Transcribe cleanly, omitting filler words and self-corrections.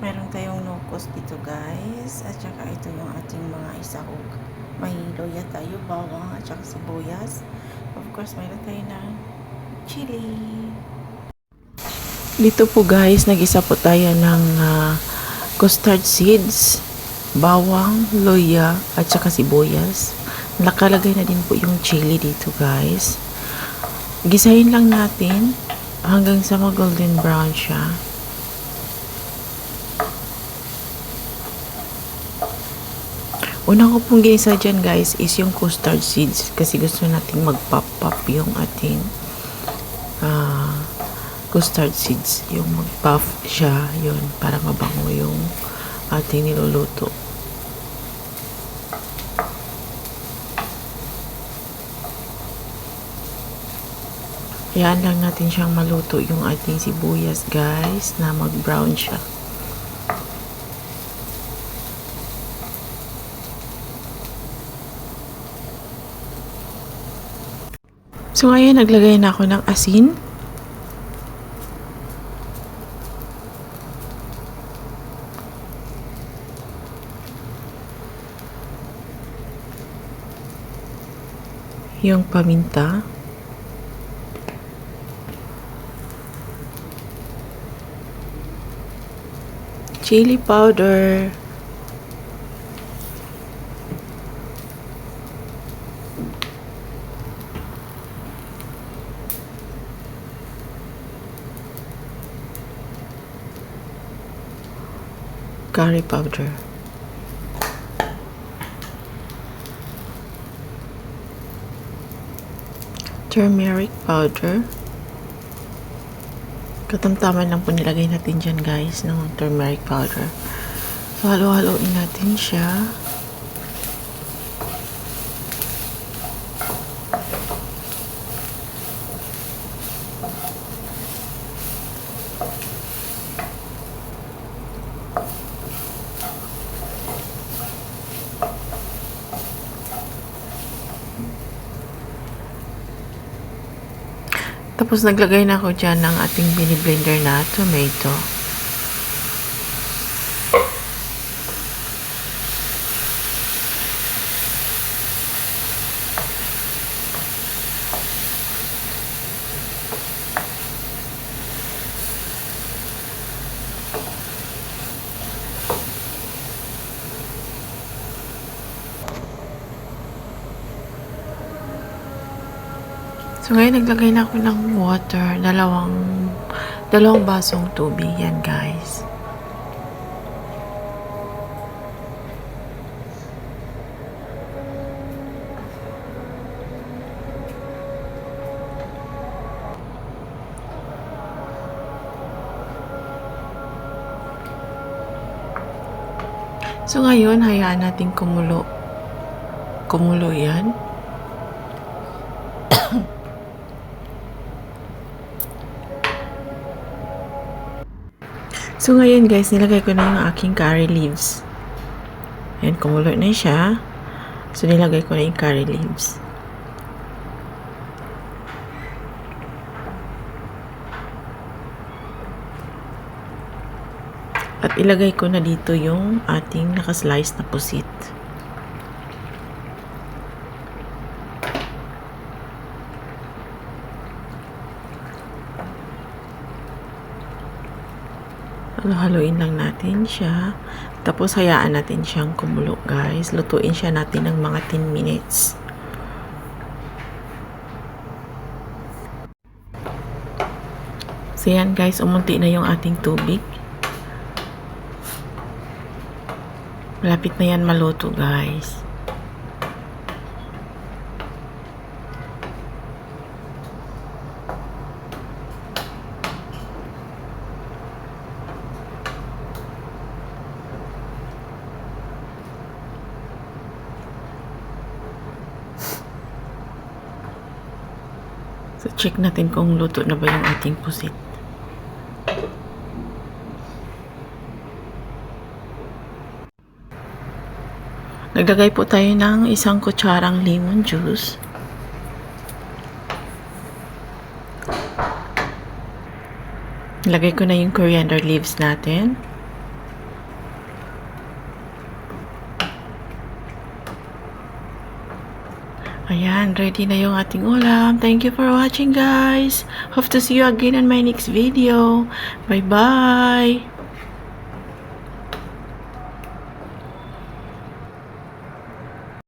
Meron tayong locust dito guys. At saka ito yung ating mga isahog. May loya tayo, bawang, at saka sibuyas. Of course, mayroon tayo ng chili. Dito po guys, nag-isa po tayo ng custard seeds, bawang, loya, at saka sibuyas. Nakalagay na din po yung chili dito guys. Gisahin lang natin hanggang sa mag-golden brown siya. Una ko pong ginisa dyan guys is yung custard seeds kasi gusto nating mag-pop-pop yung ating custard seeds. Yung mag-puff siya yun para mabango yung ating niluluto. Hayaan lang natin siyang maluto yung ating sibuyas guys na mag-brown siya. So ngayon naglagay na ako ng asin. Yung paminta. Chili powder. Curry powder. Turmeric powder. Katamtaman lang po nilagay natin dyan guys ng turmeric powder. So halo-haloin natin siya. Tapos naglagay na ako dyan ng ating bini-blender na tomato. So ngayon naglagay na ako ng water, dalawang basong tubig yan guys. So ngayon hayaan natin kumulo yan. So ngayon guys, nilagay ko na yung aking curry leaves. Ayan, kumulo na siya. So nilagay ko na yung curry leaves. At ilagay ko na dito yung ating nakaslice na pusit. Haluin lang natin siya. Tapos hayaan natin siyang kumulo guys. Lutuin siya natin ng mga 10 minutes. So yan guys, umunti na yung ating tubig. Malapit na yan maluto guys. So, check natin kung luto na ba yung ating pusit. Naglagay po tayo ng 1 kutsarang lemon juice. Lagay ko na yung coriander leaves natin. Ayan, ready na yung ating ulam. Thank you for watching, guys. Hope to see you again on my next video. Bye-bye!